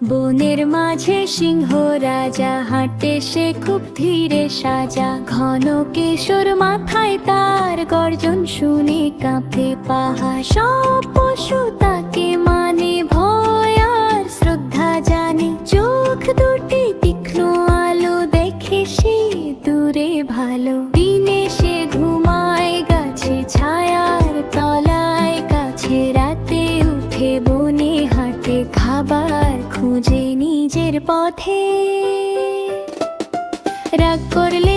বনের মাঝে সিংহ রাজা, হাঁটে সে খুব ধীরে সাজা। ঘন কেশর মাথায় তার, গর্জন শুনে কাঁপে পাহাড়। সব পশু তাকে মানে, ভয় আর শ্রদ্ধা জানে। চোখ দুটি তীক্ষ্ণ আলো, দেখে সে দূরে ভালো। দিনে সে ঘুমায় গাছে ছায়ার তলায় কাছে, রাতে উঠে বনে হাঁটে খাবার খুঁজে নিজের পথে। রাগ করলে